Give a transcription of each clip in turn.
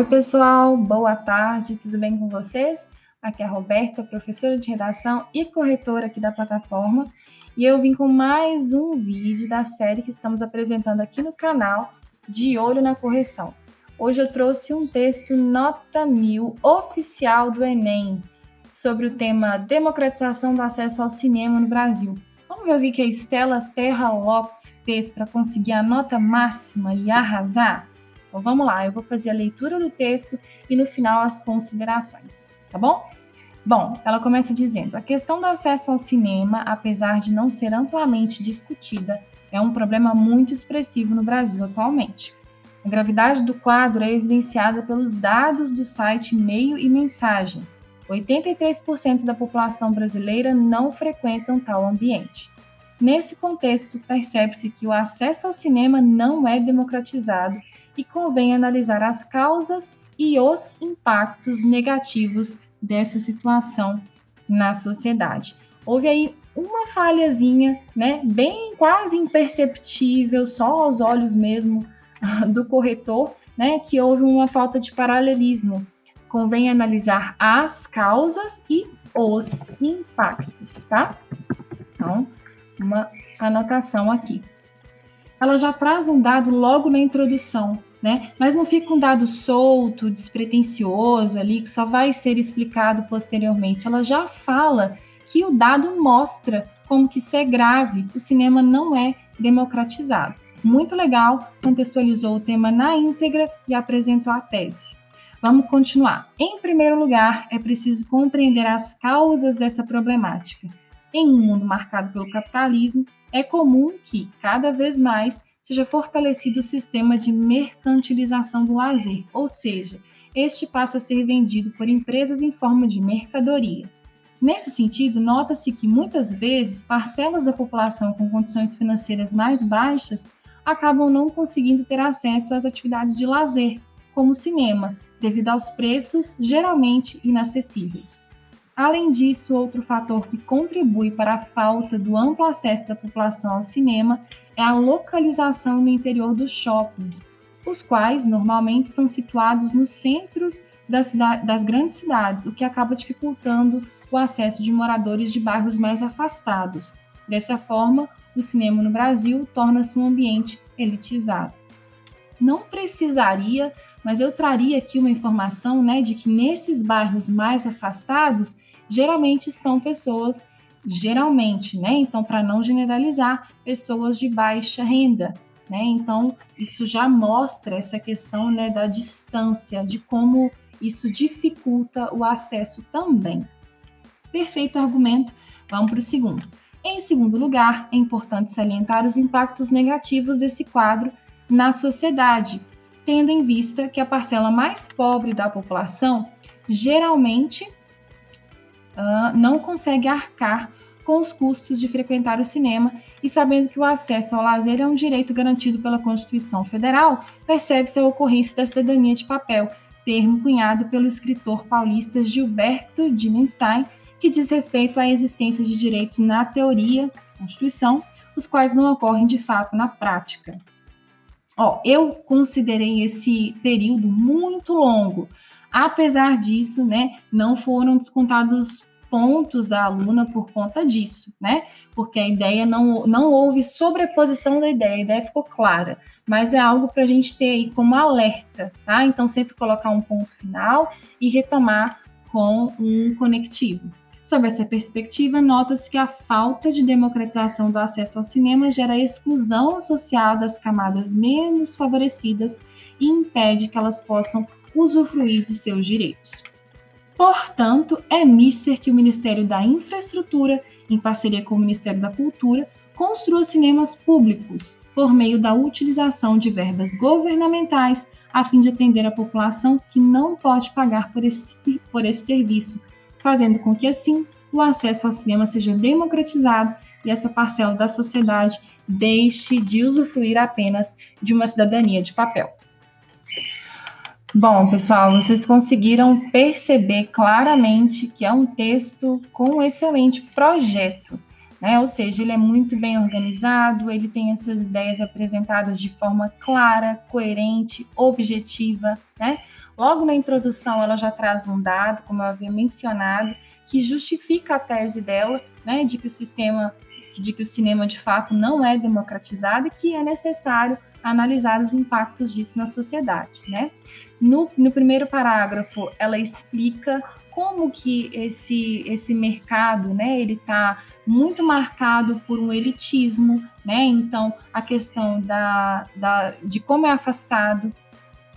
Oi, pessoal, boa tarde, tudo bem com vocês? Aqui é a Roberta, professora de redação e corretora aqui da plataforma, e eu vim com mais um vídeo da série que estamos apresentando aqui no canal, De Olho na Correção. Hoje eu trouxe um texto nota 1000 oficial do Enem, sobre o tema democratização do acesso ao cinema no Brasil. Vamos ver o que a Estela Terra Lopes fez para conseguir a nota máxima e arrasar? Então vamos lá, eu vou fazer a leitura do texto e no final as considerações, tá bom? Bom, ela começa dizendo: a questão do acesso ao cinema, apesar de não ser amplamente discutida, é um problema muito expressivo no Brasil atualmente. A gravidade do quadro é evidenciada pelos dados do site Meio e Mensagem. 83% da população brasileira não frequentam tal ambiente. Nesse contexto, percebe-se que o acesso ao cinema não é democratizado e convém analisar as causas e os impactos negativos dessa situação na sociedade. Houve aí uma falhazinha, né, bem quase imperceptível, só aos olhos mesmo do corretor, né, que houve uma falta de paralelismo. Convém analisar as causas e os impactos, tá? Então, uma anotação aqui. Ela já traz um dado logo na introdução, né? Mas não fica um dado solto, despretensioso ali, que só vai ser explicado posteriormente. Ela já fala que o dado mostra como que isso é grave, o cinema não é democratizado. Muito legal, contextualizou o tema na íntegra e apresentou a tese. Vamos continuar. Em primeiro lugar, é preciso compreender as causas dessa problemática. Em um mundo marcado pelo capitalismo, é comum que, cada vez mais, seja fortalecido o sistema de mercantilização do lazer, ou seja, este passa a ser vendido por empresas em forma de mercadoria. Nesse sentido, nota-se que, muitas vezes, parcelas da população com condições financeiras mais baixas acabam não conseguindo ter acesso às atividades de lazer, como o cinema, devido aos preços geralmente inacessíveis. Além disso, outro fator que contribui para a falta do amplo acesso da população ao cinema é a localização no interior dos shoppings, os quais normalmente estão situados nos centros das grandes cidades, o que acaba dificultando o acesso de moradores de bairros mais afastados. Dessa forma, o cinema no Brasil torna-se um ambiente elitizado. Não precisaria, mas eu traria aqui uma informação, né, de que nesses bairros mais afastados, geralmente estão pessoas, né, então para não generalizar, pessoas de baixa renda, né, então isso já mostra essa questão, né, da distância, de como isso dificulta o acesso também. Perfeito argumento, vamos para o segundo. Em segundo lugar, é importante salientar os impactos negativos desse quadro na sociedade, tendo em vista que a parcela mais pobre da população geralmente não consegue arcar com os custos de frequentar o cinema e sabendo que o acesso ao lazer é um direito garantido pela Constituição Federal, percebe-se a ocorrência da cidadania de papel, termo cunhado pelo escritor paulista Gilberto Dimenstein, que diz respeito à existência de direitos na teoria, Constituição, os quais não ocorrem de fato na prática. Eu considerei esse período muito longo. Apesar disso, né, não foram descontados pontos da aluna por conta disso, né? Porque a ideia não houve sobreposição da ideia, a ideia ficou clara, mas é algo para a gente ter aí como alerta, tá? Então, sempre colocar um ponto final e retomar com um conectivo. Sob essa perspectiva, nota-se que a falta de democratização do acesso ao cinema gera exclusão social das camadas menos favorecidas e impede que elas possam usufruir de seus direitos. Portanto, é mister que o Ministério da Infraestrutura, em parceria com o Ministério da Cultura, construa cinemas públicos por meio da utilização de verbas governamentais a fim de atender a população que não pode pagar por esse serviço, fazendo com que, assim, o acesso ao cinema seja democratizado e essa parcela da sociedade deixe de usufruir apenas de uma cidadania de papel. Bom, pessoal, vocês conseguiram perceber claramente que é um texto com um excelente projeto. né? Ou seja, ele é muito bem organizado, ele tem as suas ideias apresentadas de forma clara, coerente, objetiva, né? Logo na introdução, ela já traz um dado, como eu havia mencionado, que justifica a tese dela, né, de que o cinema de fato não é democratizado e que é necessário analisar os impactos disso na sociedade, né? No primeiro parágrafo, ela explica como que esse mercado, né, ele está muito marcado por um elitismo, né? Então, a questão de como é afastado,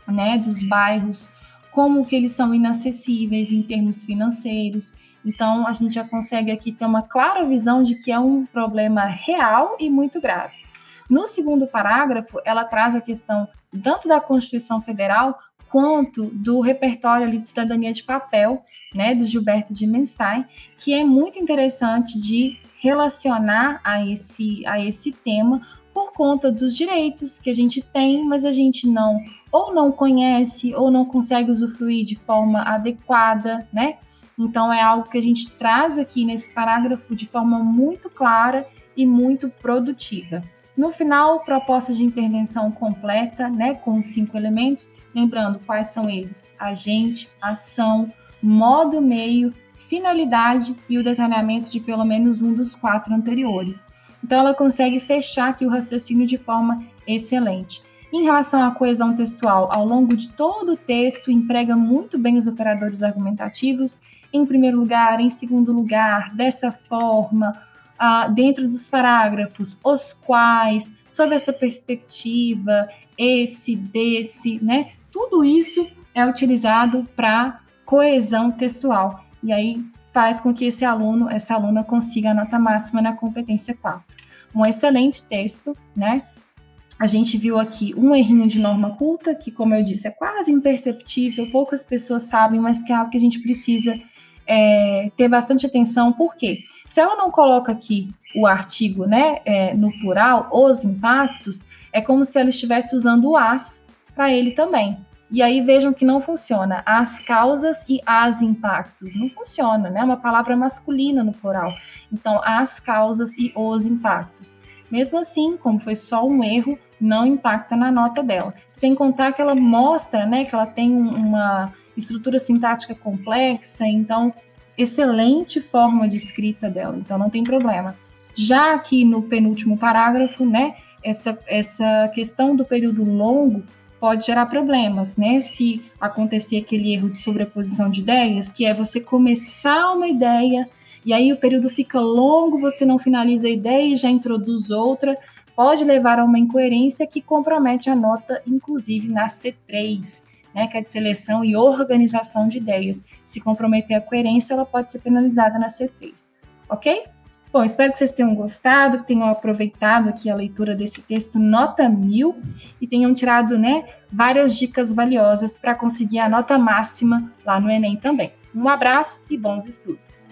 né, dos bairros, como que eles são inacessíveis em termos financeiros. Então, a gente já consegue aqui ter uma clara visão de que é um problema real e muito grave. No segundo parágrafo, ela traz a questão tanto da Constituição Federal quanto do repertório ali de cidadania de papel, né, do Gilberto de Menstein, que é muito interessante de relacionar a esse tema por conta dos direitos que a gente tem, mas a gente não conhece ou não consegue usufruir de forma adequada, né? Então é algo que a gente traz aqui nesse parágrafo de forma muito clara e muito produtiva. No final, proposta de intervenção completa, né, com os 5 elementos, lembrando quais são eles: agente, ação, modo, meio, finalidade e o detalhamento de pelo menos um dos 4 anteriores. Então, ela consegue fechar aqui o raciocínio de forma excelente. Em relação à coesão textual, ao longo de todo o texto, emprega muito bem os operadores argumentativos, em primeiro lugar, em segundo lugar, dessa forma, dentro dos parágrafos, os quais, sob essa perspectiva, esse, desse, né? Tudo isso é utilizado para coesão textual. E aí faz com que essa aluna consiga a nota máxima na competência 4. Um excelente texto, né? A gente viu aqui um errinho de norma culta, que, como eu disse, é quase imperceptível, poucas pessoas sabem, mas que é algo que a gente precisa ter bastante atenção. Por quê? Se ela não coloca aqui o artigo, né, no plural, os impactos, é como se ela estivesse usando o as para ele também. E aí vejam que não funciona. As causas e as impactos. Não funciona, né? É uma palavra masculina no plural. Então, as causas e os impactos. Mesmo assim, como foi só um erro, não impacta na nota dela. Sem contar que ela mostra, né, que ela tem uma estrutura sintática complexa, então, excelente forma de escrita dela, então não tem problema. Já aqui no penúltimo parágrafo, né, essa questão do período longo pode gerar problemas, né, se acontecer aquele erro de sobreposição de ideias, que é você começar uma ideia e aí o período fica longo, você não finaliza a ideia e já introduz outra, pode levar a uma incoerência que compromete a nota, inclusive na C3, né, que é de seleção e organização de ideias. Se comprometer a coerência, ela pode ser penalizada na C3, ok? Bom, espero que vocês tenham gostado, que tenham aproveitado aqui a leitura desse texto nota 1000 e tenham tirado, né, várias dicas valiosas para conseguir a nota máxima lá no Enem também. Um abraço e bons estudos!